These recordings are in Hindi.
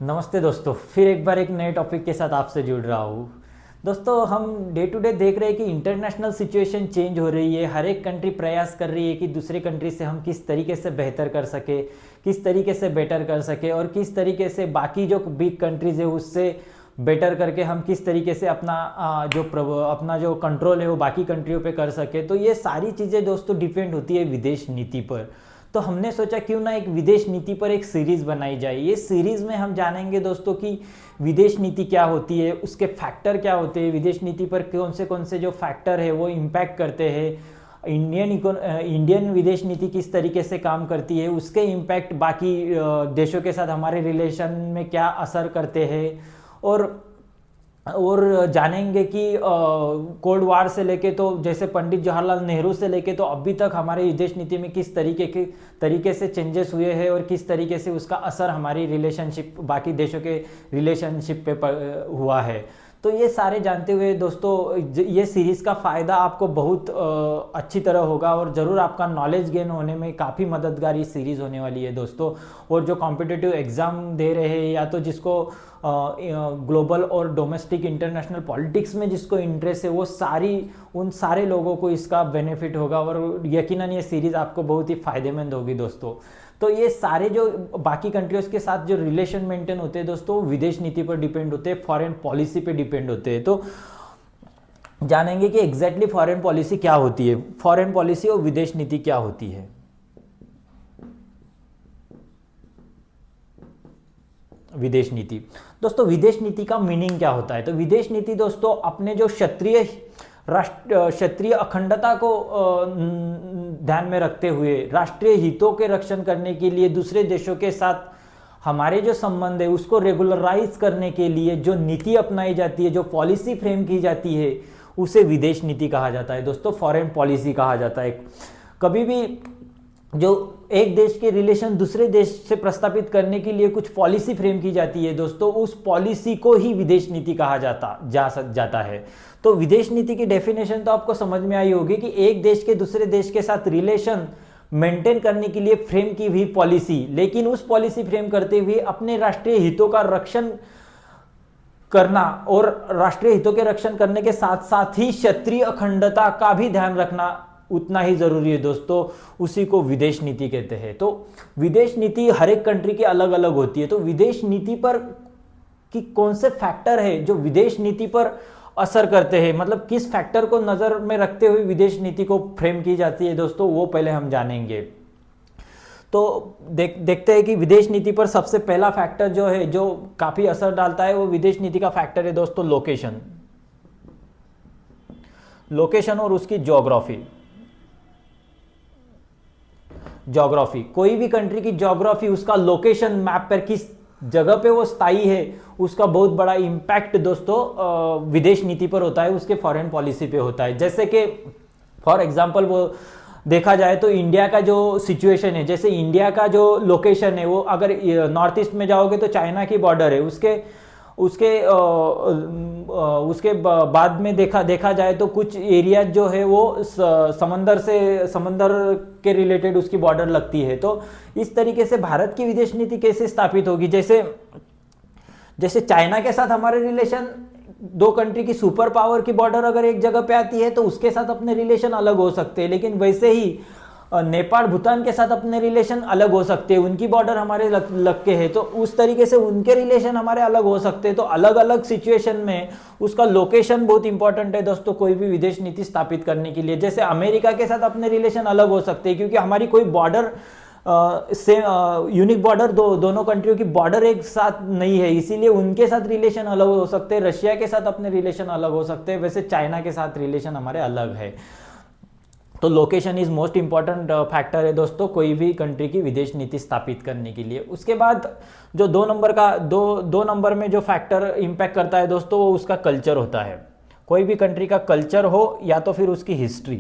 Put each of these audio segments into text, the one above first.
नमस्ते दोस्तों, फिर एक बार एक नए टॉपिक के साथ आपसे जुड़ रहा हूँ। दोस्तों, हम डे टू डे देख रहे हैं कि इंटरनेशनल सिचुएशन चेंज हो रही है। हर एक कंट्री प्रयास कर रही है कि दूसरे कंट्री से हम किस तरीके से बेहतर कर सके, किस तरीके से बेटर कर सके और किस तरीके से बाकी जो बिग कंट्रीज़ है उससे बेटर करके हम किस तरीके से अपना जो कंट्रोल है वो बाकी कंट्रियों पे कर सके। तो ये सारी चीज़ें दोस्तों डिपेंड होती है विदेश नीति पर। तो हमने सोचा क्यों ना एक विदेश नीति पर एक सीरीज़ बनाई जाए। ये सीरीज़ में हम जानेंगे दोस्तों कि विदेश नीति क्या होती है, उसके फैक्टर क्या होते हैं, विदेश नीति पर कौन से जो फैक्टर है वो इम्पैक्ट करते हैं, इंडियन विदेश नीति किस तरीके से काम करती है, उसके इम्पैक्ट बाकी देशों के साथ हमारे रिलेशन में क्या असर करते हैं। और जानेंगे कि कोल्ड वार से लेके तो जैसे पंडित जवाहरलाल नेहरू से लेके तो अभी तक हमारे विदेश नीति में किस तरीके से चेंजेस हुए हैं और किस तरीके से उसका असर हमारी रिलेशनशिप बाकी देशों के रिलेशनशिप पे हुआ है। तो ये सारे जानते हुए दोस्तों ये सीरीज़ का फ़ायदा आपको बहुत अच्छी तरह होगा और ज़रूर आपका नॉलेज गेन होने में काफ़ी मददगार ये सीरीज़ होने वाली है दोस्तों। और जो कॉम्पिटिटिव एग्ज़ाम दे रहे हैं या तो जिसको ग्लोबल और डोमेस्टिक इंटरनेशनल पॉलिटिक्स में जिसको इंटरेस्ट है वो उन सारे लोगों को इसका बेनिफिट होगा और यकीनन ये सीरीज़ आपको बहुत ही फ़ायदेमंद होगी दोस्तों। तो ये सारे जो बाकी कंट्रीज़ के साथ जो रिलेशन मेंटेन होते हैं दोस्तों विदेश नीति पर डिपेंड होते हैं, फॉरेन पॉलिसी पे डिपेंड होते हैं। तो जानेंगे कि एग्जैक्टली फॉरेन पॉलिसी क्या होती है, फॉरेन पॉलिसी और विदेश नीति क्या होती है। विदेश नीति दोस्तों, विदेश नीति का मीनिंग क्या होता है। तो विदेश नीति दोस्तों अपने जो क्षेत्रीय अखंडता को ध्यान में रखते हुए राष्ट्रीय हितों के रक्षण करने के लिए दूसरे देशों के साथ हमारे जो संबंध है उसको रेगुलराइज करने के लिए जो नीति अपनाई जाती है, जो पॉलिसी फ्रेम की जाती है उसे विदेश नीति कहा जाता है दोस्तों, फॉरेन पॉलिसी कहा जाता है। कभी भी जो एक देश के रिलेशन दूसरे देश से प्रस्तावित करने के लिए कुछ पॉलिसी फ्रेम की जाती है दोस्तों, उस पॉलिसी को ही विदेश नीति कहा जाता है। तो विदेश नीति की डेफिनेशन तो आपको समझ में आई होगी कि एक देश के दूसरे देश के साथ रिलेशन मेंटेन करने के लिए फ्रेम की हुई पॉलिसी, लेकिन उस पॉलिसी फ्रेम करते हुए अपने राष्ट्रीय हितों का रक्षण करना और राष्ट्रीय हितों के रक्षण करने के साथ साथ ही क्षेत्रीय अखंडता का भी ध्यान रखना उतना ही जरूरी है दोस्तों, उसी को विदेश नीति कहते हैं। तो विदेश नीति हर एक कंट्री की अलग अलग होती है। तो विदेश नीति पर कि कौन से फैक्टर है जो विदेश नीति पर असर करते हैं, मतलब किस फैक्टर को नजर में रखते हुए विदेश नीति को फ्रेम की जाती है दोस्तों, वो पहले हम जानेंगे। तो देखते हैं कि विदेश नीति पर सबसे पहला फैक्टर जो है जो काफी असर डालता है वो विदेश नीति का फैक्टर है दोस्तों लोकेशन और उसकी ज्योग्राफी। कोई भी कंट्री की ज्योग्राफी, उसका लोकेशन मैप पर किस जगह पे वो स्थायी है, उसका बहुत बड़ा इम्पैक्ट दोस्तों विदेश नीति पर होता है, उसके फॉरेन पॉलिसी पे होता है। जैसे कि फॉर एग्जांपल वो देखा जाए तो इंडिया का जो सिचुएशन है, जैसे इंडिया का जो लोकेशन है वो अगर नॉर्थ ईस्ट में जाओगे तो चाइना की बॉर्डर है, उसके बाद में देखा जाए तो कुछ एरिया जो है वो समंदर के रिलेटेड उसकी बॉर्डर लगती है। तो इस तरीके से भारत की विदेश नीति कैसे स्थापित होगी, जैसे चाइना के साथ हमारे रिलेशन, दो कंट्री की सुपर पावर की बॉर्डर अगर एक जगह पे आती है तो उसके साथ अपने रिलेशन अलग हो सकते हैं, लेकिन वैसे ही नेपाल भूटान के साथ अपने रिलेशन अलग हो सकते हैं, उनकी बॉर्डर हमारे लग के है, तो उस तरीके से उनके रिलेशन हमारे अलग हो सकते हैं। तो अलग अलग सिचुएशन में उसका लोकेशन बहुत इंपॉर्टेंट है दोस्तों कोई भी विदेश नीति स्थापित करने के लिए। जैसे अमेरिका के साथ अपने रिलेशन अलग हो सकते हैं क्योंकि हमारी कोई बॉर्डर से यूनिक बॉर्डर दोनों कंट्रियों की बॉर्डर एक साथ नहीं है, इसीलिए उनके साथ रिलेशन अलग हो सकते हैं। रशिया के साथ अपने रिलेशन अलग हो सकते हैं, वैसे चाइना के साथ रिलेशन हमारे अलग है। तो location is most important factor है दोस्तों कोई भी कंट्री की विदेश नीति स्थापित करने के लिए। उसके बाद जो दो नंबर में जो फैक्टर इंपैक्ट करता है दोस्तों वो उसका कल्चर होता है। कोई भी कंट्री का कल्चर हो या तो फिर उसकी हिस्ट्री,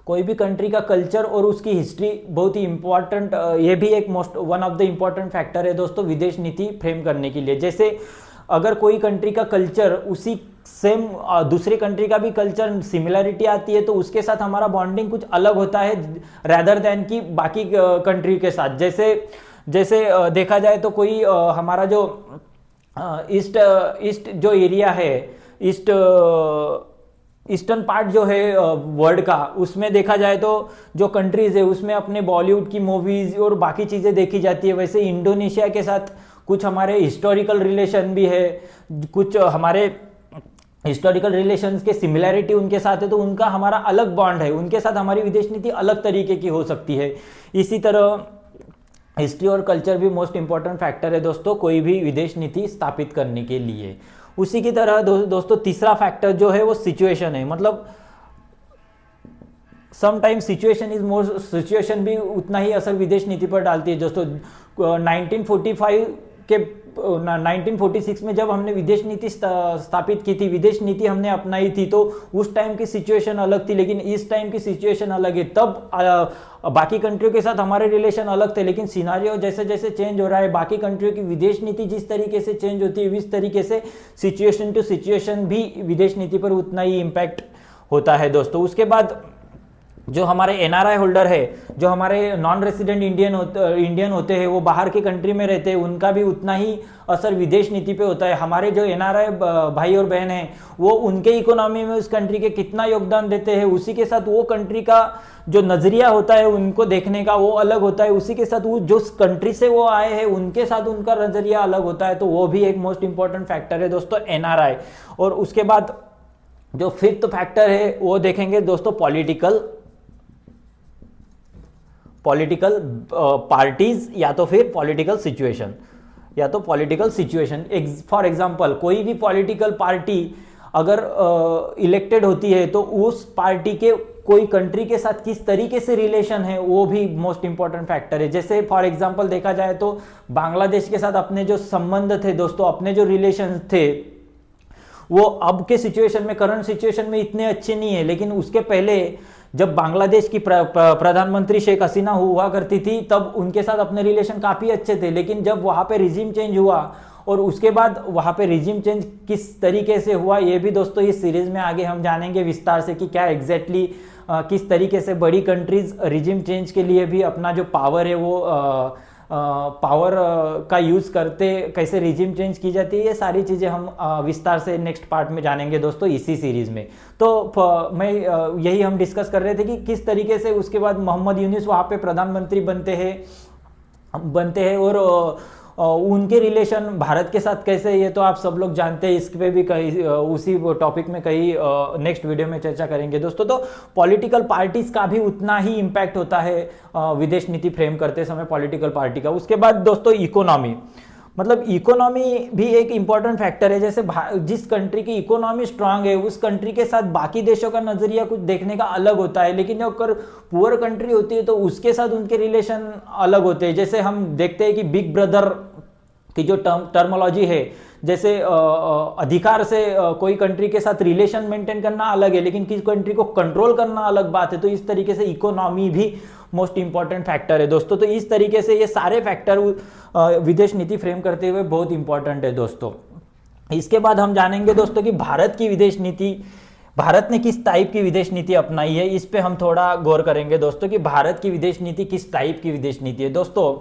कोई भी कंट्री का कल्चर और उसकी हिस्ट्री बहुत ही इंपॉर्टेंट, ये भी एक one of the important factor है दोस्तों विदेश नीति फ्रेम करने के लिए। जैसे अगर कोई कंट्री का कल्चर उसी सेम दूसरी कंट्री का भी कल्चर सिमिलरिटी आती है तो उसके साथ हमारा बॉन्डिंग कुछ अलग होता है रैदर देन कि बाकी कंट्री के साथ। जैसे देखा जाए तो कोई हमारा जो ईस्ट ईस्ट जो एरिया है, ईस्ट ईस्टर्न पार्ट जो है वर्ल्ड का, उसमें देखा जाए तो जो कंट्रीज है उसमें अपने बॉलीवुड की मूवीज और बाकी चीज़ें देखी जाती है। वैसे इंडोनेशिया के साथ कुछ हमारे हिस्टोरिकल रिलेशन भी है, कुछ हमारे हिस्टोरिकल रिलेशंस के सिमिलैरिटी उनके साथ है, तो उनका हमारा अलग बॉन्ड है, उनके साथ हमारी विदेश नीति अलग तरीके की हो सकती है। इसी तरह हिस्ट्री और कल्चर भी मोस्ट इंपॉर्टेंट फैक्टर है दोस्तों कोई भी विदेश नीति स्थापित करने के लिए। उसी की तरह दोस्तों तीसरा फैक्टर जो है वो सिचुएशन है, मतलब समटाइम सिचुएशन भी उतना ही असर विदेश नीति पर डालती है दोस्तों। 1946 में जब हमने विदेश नीति स्थापित की थी, विदेश नीति हमने अपनाई थी, तो उस टाइम की सिचुएशन अलग थी, लेकिन इस टाइम की सिचुएशन अलग है। तब बाकी कंट्रियों के साथ हमारे रिलेशन अलग थे, लेकिन सिनारियो जैसे जैसे चेंज हो रहा है, बाकी कंट्रियों की विदेश नीति जिस तरीके से चेंज होती है, इस तरीके से सिचुएशन टू सिचुएशन भी विदेश नीति पर उतना ही इम्पैक्ट होता है दोस्तों। उसके बाद जो हमारे एनआरआई होल्डर है, जो हमारे नॉन रेसिडेंट इंडियन होते हैं, वो बाहर की कंट्री में रहते हैं, उनका भी उतना ही असर विदेश नीति पे होता है। हमारे जो एनआरआई भाई और बहन हैं, वो उनके इकोनॉमी में उस कंट्री के कितना योगदान देते हैं, उसी के साथ वो कंट्री का जो नजरिया होता है उनको देखने का वो अलग होता है। उसी के साथ वो जो कंट्री से वो आए हैं उनके साथ उनका नजरिया अलग होता है, तो वो भी एक मोस्ट इंपॉर्टेंट फैक्टर है दोस्तों एनआरआई। और उसके बाद जो फिफ्थ फैक्टर है वो देखेंगे दोस्तों पॉलिटिकल पार्टीज या तो फिर पॉलिटिकल सिचुएशन, या तो पॉलिटिकल सिचुएशन। फॉर एग्जांपल कोई भी पॉलिटिकल पार्टी अगर इलेक्टेड होती है तो उस पार्टी के कोई कंट्री के साथ किस तरीके से रिलेशन है वो भी मोस्ट इंपॉर्टेंट फैक्टर है। जैसे फॉर एग्जांपल देखा जाए तो बांग्लादेश के साथ अपने जो संबंध थे दोस्तों, अपने जो रिलेशन थे, वो अब के सिचुएशन में, करंट सिचुएशन में इतने अच्छे नहीं है, लेकिन उसके पहले जब बांग्लादेश की प्रधानमंत्री शेख हसीना हुआ करती थी तब उनके साथ अपने रिलेशन काफ़ी अच्छे थे। लेकिन जब वहाँ पे रिजीम चेंज हुआ और उसके बाद वहाँ पे रिजीम चेंज किस तरीके से हुआ, ये भी दोस्तों इस सीरीज में आगे हम जानेंगे विस्तार से कि क्या एग्जैक्टली किस तरीके से बड़ी कंट्रीज रिजीम चेंज के लिए भी अपना जो पावर है वो पावर का यूज़ करते, कैसे रिजीम चेंज की जाती है, ये सारी चीज़ें हम विस्तार से नेक्स्ट पार्ट में जानेंगे दोस्तों इसी सीरीज़ में। तो मैं यही हम डिस्कस कर रहे थे कि किस तरीके से उसके बाद मोहम्मद यूनिस वहाँ पे प्रधानमंत्री बनते हैं और उनके रिलेशन भारत के साथ कैसे, ये तो आप सब लोग जानते हैं। इस पे भी कहीं उसी टॉपिक में कहीं नेक्स्ट वीडियो में चर्चा करेंगे दोस्तों। तो पॉलिटिकल पार्टीज का भी उतना ही इम्पैक्ट होता है विदेश नीति फ्रेम करते समय पॉलिटिकल पार्टी का। उसके बाद दोस्तों इकोनॉमी, मतलब इकोनॉमी भी एक इंपॉर्टेंट फैक्टर है। जैसे जिस कंट्री की इकोनॉमी स्ट्रांग है उस कंट्री के साथ बाकी देशों का नजरिया कुछ देखने का अलग होता है, लेकिन जब अगर पुअर कंट्री होती है तो उसके साथ उनके रिलेशन अलग होते हैं। जैसे हम देखते हैं कि बिग ब्रदर की जो टर्मोलॉजी है, जैसे अधिकार से कोई कंट्री के साथ रिलेशन मेंटेन करना अलग है, लेकिन किसी कंट्री को कंट्रोल करना अलग बात है। तो इस तरीके से इकोनॉमी भी मोस्ट इंपॉर्टेंट फैक्टर है दोस्तों। तो इस तरीके से ये सारे फैक्टर विदेश नीति फ्रेम करते हुए बहुत इंपॉर्टेंट है दोस्तों। इसके बाद हम जानेंगे दोस्तों कि भारत की विदेश नीति, भारत ने किस टाइप की विदेश नीति अपनाई है, इस पे हम थोड़ा गौर करेंगे दोस्तों कि भारत की विदेश नीति किस टाइप की विदेश नीति है। दोस्तों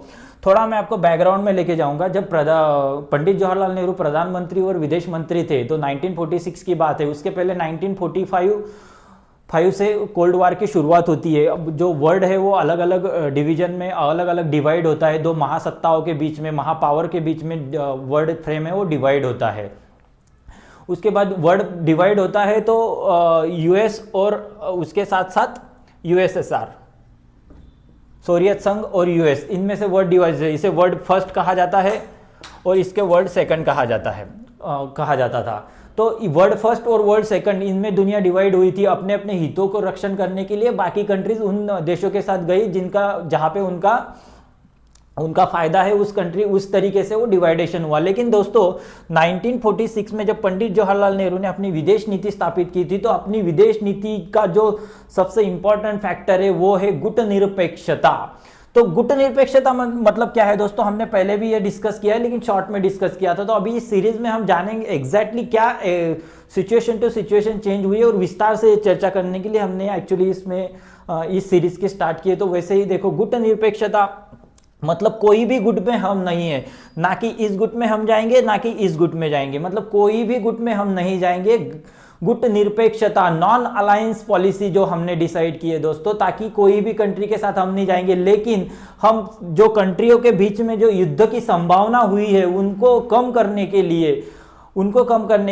थोड़ा मैं आपको बैकग्राउंड में लेके जाऊंगा। जब पंडित जवाहरलाल नेहरू प्रधानमंत्री और विदेश मंत्री थे तो 1946 की बात है। उसके पहले 1945 से कोल्ड वार की शुरुआत होती है। अब जो वर्ल्ड है वो अलग अलग डिवीजन में अलग अलग डिवाइड होता है, दो महासत्ताओं के बीच में, महापावर के बीच में वर्ल्ड फ्रेम है वो डिवाइड होता है। उसके बाद वर्ल्ड डिवाइड होता है तो यूएस और उसके साथ साथ यूएसएसआर, सोवियत संघ और यूएस, इनमें से वर्ल्ड डिवाइड है। इसे वर्ल्ड फर्स्ट कहा जाता है और इसके वर्ल्ड सेकंड कहा जाता था। तो वर्ल्ड फर्स्ट और वर्ल्ड सेकंड, इनमें दुनिया डिवाइड हुई थी अपने अपने हितों को रक्षण करने के लिए। बाकी कंट्रीज उन देशों के साथ गई जहां पे उनका फायदा है, उस कंट्री उस तरीके से वो डिवाइडेशन हुआ। लेकिन दोस्तों 1946 में जब पंडित जवाहरलाल नेहरू ने अपनी विदेश नीति स्थापित की थी तो अपनी विदेश नीति का जो सबसे इंपॉर्टेंट फैक्टर है वो है गुटनिरपेक्षता। तो गुटनिरपेक्षता मतलब क्या है दोस्तों, हमने पहले भी ये डिस्कस किया है लेकिन शॉर्ट में डिस्कस किया था। तो अभी इस सीरीज में हम जानेंगे एग्जैक्टली क्या सिचुएशन टू सिचुएशन चेंज हुई है और विस्तार से चर्चा करने के लिए हमने एक्चुअली इसमें इस सीरीज की स्टार्ट की है। तो वैसे ही देखो, गुटनिरपेक्षता मतलब कोई भी गुट में हम नहीं है, ना कि इस गुट में हम जाएंगे ना कि इस गुट में जाएंगे, मतलब कोई भी गुट में हम नहीं जाएंगे। गुट निरपेक्षता, नॉन अलायंस पॉलिसी जो हमने डिसाइड की है दोस्तों, ताकि कोई भी कंट्री के साथ हम नहीं जाएंगे, लेकिन हम जो कंट्रियों के बीच में जो युद्ध की संभावना हुई है उनको कम करने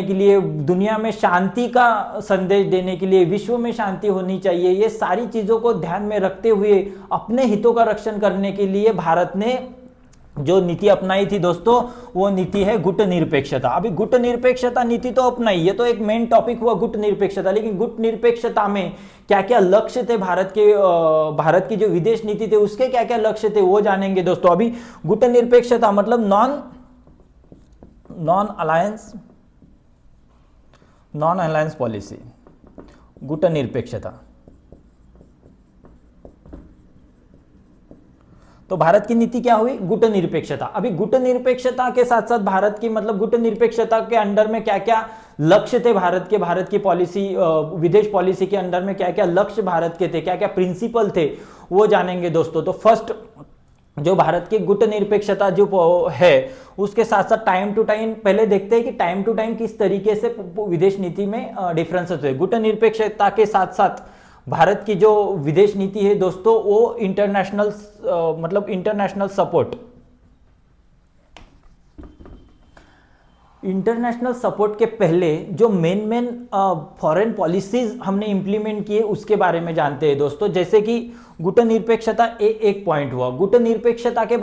के लिए, दुनिया में शांति का संदेश देने के लिए, विश्व में शांति होनी चाहिए, ये सारी चीजों को ध्यान में रखते हुए अपने हितों का रक्षण करने के लिए भारत ने जो नीति अपनाई थी दोस्तों, वो नीति है गुट निरपेक्षता। अभी गुट निरपेक्षता नीति तो अपनाई, ये तो एक मेन टॉपिक हुआ गुट निरपेक्षता, लेकिन गुट निरपेक्षता में क्या क्या लक्ष्य थे भारत की जो विदेश नीति थे उसके क्या क्या लक्ष्य थे वो जानेंगे दोस्तों। अभी गुट निरपेक्षता मतलब नॉन अलायंस पॉलिसी, गुट निरपेक्षता। तो भारत की नीति क्या हुई? गुट निरपेक्षता। अभी गुट निरपेक्षता के साथ साथ भारत की मतलब गुट निरपेक्षता के अंडर में क्या क्या लक्ष्य थे भारत की पॉलिसी, विदेश पॉलिसी के अंडर में क्या क्या लक्ष्य भारत के थे, क्या क्या प्रिंसिपल थे, वो जानेंगे दोस्तों। तो फर्स्ट जो भारत की गुट निरपेक्षता जो है उसके साथ साथ टाइम टू टाइम पहले देखते हैं कि टाइम टू टाइम किस तरीके से विदेश नीति में डिफरेंसेस हुए। गुट निरपेक्षता के साथ साथ भारत की जो विदेश नीति है दोस्तों, वो इंटरनेशनल सपोर्ट के पहले जो मेन फॉरेन पॉलिसीज हमने इंप्लीमेंट किए उसके बारे में जानते हैं दोस्तों। जैसे कि गुट निरपेक्षता एक पॉइंट हुआ। गुट निरपेक्षता के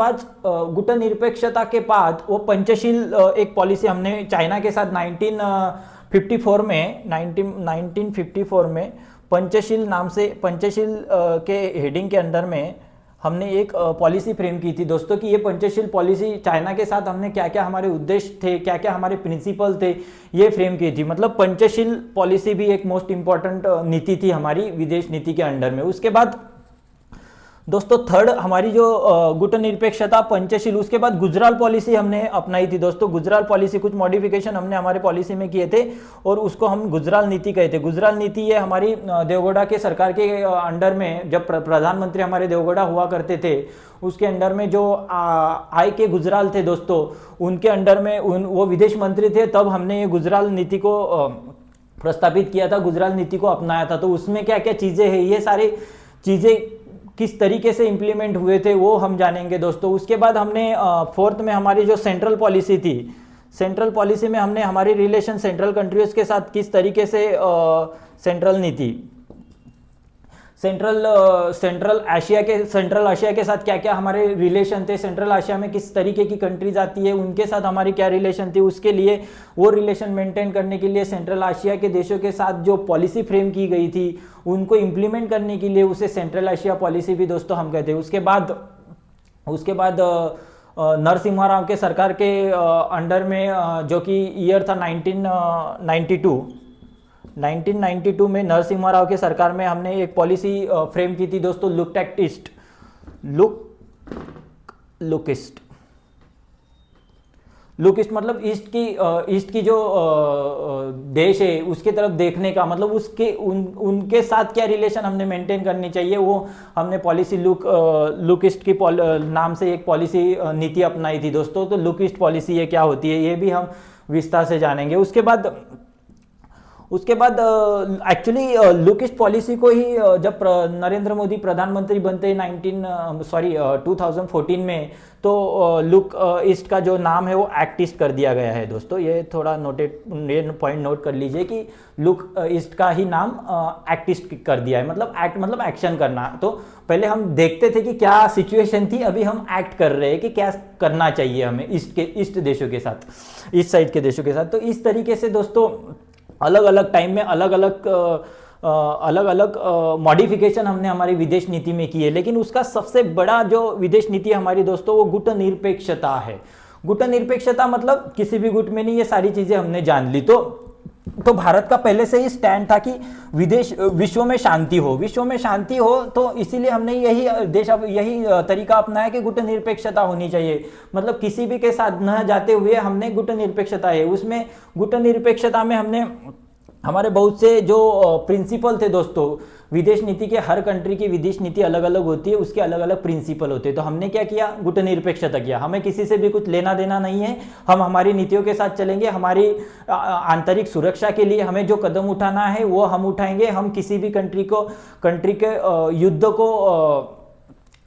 बाद वो पंचशील एक पॉलिसी हमने चाइना के साथ 1954 में पंचशील नाम से, पंचशील के हेडिंग के अंडर में हमने एक पॉलिसी फ्रेम की थी दोस्तों कि ये पंचशील पॉलिसी चाइना के साथ हमने क्या क्या हमारे उद्देश्य थे, क्या क्या हमारे प्रिंसिपल थे, ये फ्रेम की थी। मतलब पंचशील पॉलिसी भी एक मोस्ट इंपॉर्टेंट नीति थी हमारी विदेश नीति के अंडर में। उसके बाद दोस्तों थर्ड हमारी जो गुट निरपेक्षता पंचशील, उसके बाद गुजराल पॉलिसी हमने अपनाई थी दोस्तों। गुजराल पॉलिसी कुछ मॉडिफिकेशन हमने हमारे पॉलिसी में किए थे और उसको हम गुजराल नीति कहते हैं। गुजराल नीति ये हमारी देवगौड़ा के सरकार के अंडर में, जब प्रधानमंत्री हमारे देवगौड़ा हुआ करते थे उसके अंडर में जो आई के गुजराल थे दोस्तों, उनके अंडर में वो विदेश मंत्री थे, तब हमने ये गुजराल नीति को प्रस्तावित किया था, गुजराल नीति को अपनाया था। तो उसमें क्या क्या चीजें हैं, ये सारी चीजें किस तरीके से इंप्लीमेंट हुए थे वो हम जानेंगे दोस्तों। उसके बाद हमने फोर्थ में हमारी जो सेंट्रल पॉलिसी थी, सेंट्रल पॉलिसी में हमने हमारी रिलेशन सेंट्रल कंट्रीज के साथ किस तरीके से सेंट्रल एशिया के साथ क्या क्या हमारे रिलेशन थे, सेंट्रल एशिया में किस तरीके की कंट्रीज आती है उनके साथ हमारी क्या रिलेशन थी, उसके लिए वो रिलेशन मेंटेन करने के लिए सेंट्रल एशिया के देशों के साथ जो पॉलिसी फ्रेम की गई थी उनको इंप्लीमेंट करने के लिए उसे सेंट्रल एशिया पॉलिसी भी दोस्तों हम कहते हैं। उसके बाद नरसिम्हा राव के सरकार के अंडर में जो कि ईयर था 1992 में नरसिम्हा राव के सरकार में हमने एक पॉलिसी फ्रेम की थी दोस्तों, लुक ईस्ट मतलब ईस्ट की जो देश है उसकी तरफ देखने का, मतलब उनके साथ क्या रिलेशन हमने मेंटेन करनी चाहिए, वो हमने पॉलिसी लुक ईस्ट की नाम से एक पॉलिसी नीति अपनाई थी दोस्तों। तो लुक ईस्ट पॉलिसी ये क्या होती है ये भी हम विस्तार से जानेंगे। उसके बाद एक्चुअली लुक ईस्ट पॉलिसी को ही जब नरेंद्र मोदी प्रधानमंत्री बनते 2014 में, तो लुक ईस्ट का जो नाम है वो एक्ट ईस्ट कर दिया गया है दोस्तों। ये थोड़ा पॉइंट नोट कर लीजिए कि लुक ईस्ट का ही नाम एक्ट ईस्ट कर दिया है, मतलब एक्ट मतलब एक्शन करना। तो पहले हम देखते थे कि क्या सिचुएशन थी, अभी हम एक्ट कर रहे हैं कि क्या करना चाहिए हमें ईस्ट देशों के साथ, ईस्ट साइड के देशों के साथ। तो इस तरीके से दोस्तों अलग अलग टाइम में अलग अलग मॉडिफिकेशन हमने हमारी विदेश नीति में की है, लेकिन उसका सबसे बड़ा जो विदेश नीति हमारी दोस्तों वो गुट निरपेक्षता है। गुट निरपेक्षता मतलब किसी भी गुट में नहीं, ये सारी चीजें हमने जान ली। तो भारत का पहले से ही स्टैंड था कि विश्व में शांति हो, तो इसीलिए हमने यही तरीका अपनाया कि गुट निरपेक्षता होनी चाहिए। मतलब किसी भी के साथ न जाते हुए हमने गुट निरपेक्षता है, उसमें गुट निरपेक्षता में हमने हमारे बहुत से जो प्रिंसिपल थे दोस्तों, विदेश नीति के हर कंट्री की विदेश नीति अलग अलग होती है, उसके अलग अलग प्रिंसिपल होते हैं। तो हमने क्या किया, गुटनिरपेक्षता किया, हमें किसी से भी कुछ लेना देना नहीं है, हम हमारी नीतियों के साथ चलेंगे, हमारी आंतरिक सुरक्षा के लिए हमें जो कदम उठाना है वो हम उठाएंगे। हम किसी भी कंट्री के युद्ध को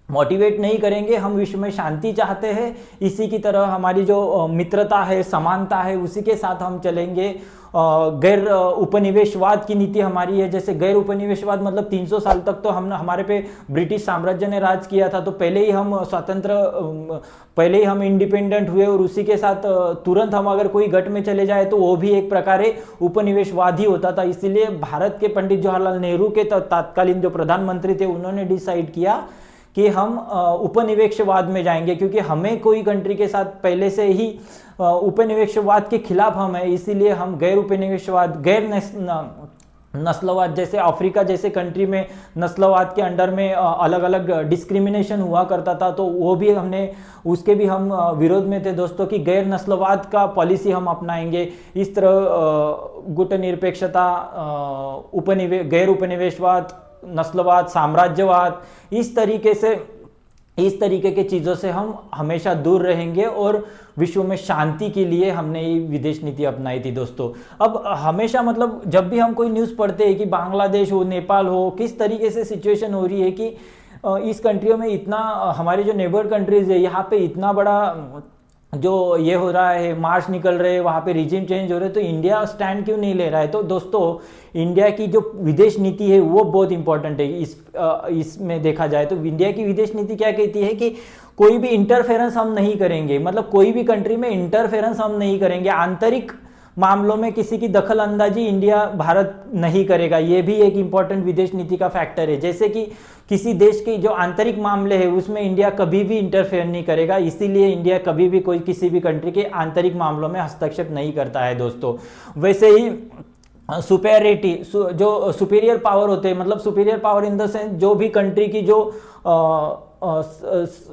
मोटिवेट नहीं करेंगे, हम विश्व में शांति चाहते हैं। इसी की तरह हमारी जो मित्रता है, समानता है, उसी के साथ हम चलेंगे। गैर उपनिवेशवाद की नीति हमारी है। जैसे गैर उपनिवेशवाद मतलब 300 साल तक तो हमारे पे ब्रिटिश साम्राज्य ने राज किया था, तो पहले ही हम इंडिपेंडेंट हुए और उसी के साथ तुरंत हम अगर कोई गट में चले जाए तो वो भी एक प्रकार उपनिवेशवाद ही होता था। इसीलिए भारत के पंडित जवाहरलाल नेहरू के तत्कालीन जो प्रधानमंत्री थे उन्होंने डिसाइड किया कि हम उपनिवेशवाद में जाएंगे, क्योंकि हमें कोई कंट्री के साथ पहले से ही उपनिवेशवाद के खिलाफ हम है। इसीलिए हम गैर उपनिवेशवाद, गैर नस्लवाद, जैसे अफ्रीका जैसे कंट्री में नस्लवाद के अंडर में अलग अलग डिस्क्रिमिनेशन हुआ करता था, तो वो भी उसके भी हम विरोध में थे दोस्तों कि गैर नस्लवाद का पॉलिसी हम अपनाएंगे। इस तरह गुटनिरपेक्षता, गैर उपनिवेशवाद, नस्लवाद, साम्राज्यवाद, इस तरीके के चीज़ों से हम हमेशा दूर रहेंगे और विश्व में शांति के लिए हमने ये विदेश नीति अपनाई थी दोस्तों। अब हमेशा मतलब जब भी हम कोई न्यूज़ पढ़ते हैं कि बांग्लादेश हो, नेपाल हो, किस तरीके से सिचुएशन हो रही है कि इस कंट्रियों में इतना, हमारे जो नेबर कंट्रीज है यहाँ पे इतना बड़ा जो ये हो रहा है, मार्च निकल रहे हैं, वहाँ पे रिजिम चेंज हो रहे हैं, तो इंडिया स्टैंड क्यों नहीं ले रहा है। तो दोस्तों इंडिया की जो विदेश नीति है वो बहुत इंपॉर्टेंट है। इसमें देखा जाए तो इंडिया की विदेश नीति क्या कहती है कि कोई भी इंटरफेरेंस हम नहीं करेंगे, मतलब कोई भी कंट्री में इंटरफेरेंस हम नहीं करेंगे, आंतरिक मामलों में किसी की दखल अंदाजी भारत नहीं करेगा। ये भी एक इंपॉर्टेंट विदेश नीति का फैक्टर है। जैसे कि किसी देश के जो आंतरिक मामले है उसमें इंडिया कभी भी इंटरफेयर नहीं करेगा, इसीलिए इंडिया कभी भी किसी भी कंट्री के आंतरिक मामलों में हस्तक्षेप नहीं करता है दोस्तों। वैसे ही सुपेरिटी, जो सुपीरियर पावर होते हैं, मतलब superior power in the sense जो भी कंट्री की जो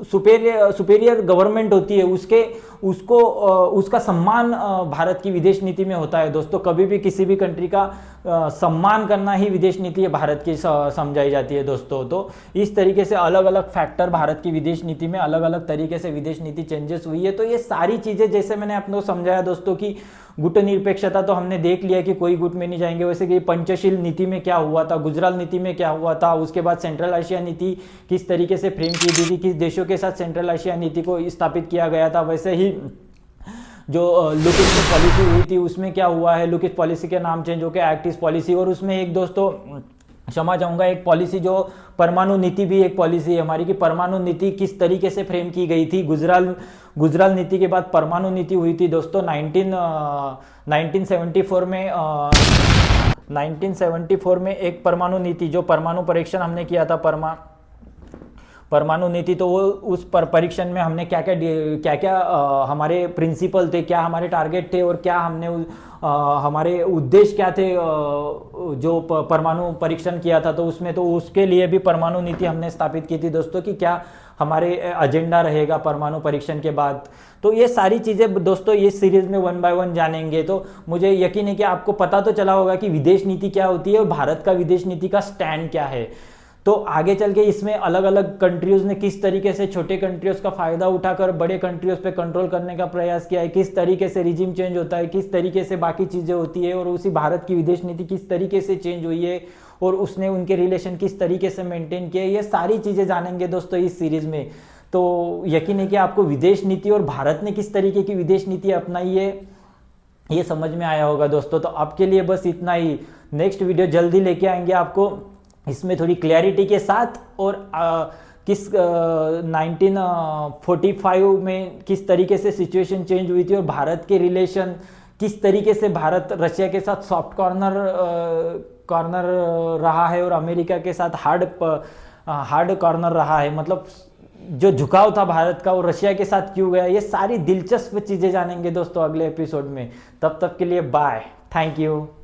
सुपेरियर गवर्नमेंट होती है उसका सम्मान भारत की विदेश नीति में होता है दोस्तों। कभी भी किसी भी कंट्री का सम्मान करना ही विदेश नीति भारत की समझाई जाती है दोस्तों। तो इस तरीके से अलग अलग फैक्टर भारत की विदेश नीति में अलग अलग तरीके से विदेश नीति चेंजेस हुई है। तो ये सारी चीज़ें जैसे मैंने आपको समझाया दोस्तों कि गुटनिरपेक्षता तो हमने देख लिया कि कोई गुट में नहीं जाएंगे। वैसे कि पंचशील नीति में क्या हुआ था, गुजराल नीति में क्या हुआ था, उसके बाद सेंट्रल एशिया नीति किस तरीके से फ्रेम की गई थी, किस देशों के साथ सेंट्रल एशिया नीति को स्थापित किया गया था। वैसे ही जो लुकिस पॉलिसी हुई थी उसमें क्या हुआ है, लुकिस पॉलिसी के नाम चेंज होकर एक्ट ईस्ट पॉलिसी, और उसमें एक दोस्तों क्षमा चाहूँगा एक पॉलिसी जो परमाणु नीति भी एक पॉलिसी है हमारी, कि परमाणु नीति किस तरीके से फ्रेम की गई थी। गुजराल नीति के बाद परमाणु नीति हुई थी दोस्तों 1974 में। 1974 में एक परमाणु नीति, जो परमाणु परीक्षण हमने किया था, परमाणु नीति, तो वो उस परीक्षण में हमने क्या क्या हमारे प्रिंसिपल थे, क्या हमारे टारगेट थे और क्या हमने हमारे उद्देश्य क्या थे जो परमाणु परीक्षण किया था। तो उसमें तो उसके लिए भी परमाणु नीति हमने स्थापित की थी दोस्तों कि क्या हमारे एजेंडा रहेगा परमाणु परीक्षण के बाद। तो ये सारी चीज़ें दोस्तों इस सीरीज में 1 बाय 1 जानेंगे। तो मुझे यकीन है कि आपको पता तो चला होगा कि विदेश नीति क्या होती है और भारत का विदेश नीति का स्टैंड क्या है। तो आगे चल के इसमें अलग अलग कंट्रीज ने किस तरीके से छोटे कंट्रीज का फायदा उठाकर बड़े कंट्रीज पे कंट्रोल करने का प्रयास किया है, किस तरीके से रिजिम चेंज होता है, किस तरीके से बाकी चीज़ें होती है, और उसी भारत की विदेश नीति किस तरीके से चेंज हुई है और उसने उनके रिलेशन किस तरीके से मेंटेन किए, ये सारी चीज़ें जानेंगे दोस्तों इस सीरीज में। तो यकीन है कि आपको विदेश नीति और भारत ने किस तरीके की विदेश नीति अपनाई है ये समझ में आया होगा दोस्तों। तो आपके लिए बस इतना ही। नेक्स्ट वीडियो जल्दी लेके आएंगे आपको, इसमें थोड़ी क्लैरिटी के साथ, और 1945 में किस तरीके से सिचुएशन चेंज हुई थी और भारत के रिलेशन किस तरीके से भारत रशिया के साथ सॉफ्ट कॉर्नर रहा है और अमेरिका के साथ हार्ड कॉर्नर रहा है, मतलब जो झुकाव था भारत का वो रशिया के साथ क्यों गया, ये सारी दिलचस्प चीज़ें जानेंगे दोस्तों अगले एपिसोड में। तब तक के लिए बाय, थैंक यू।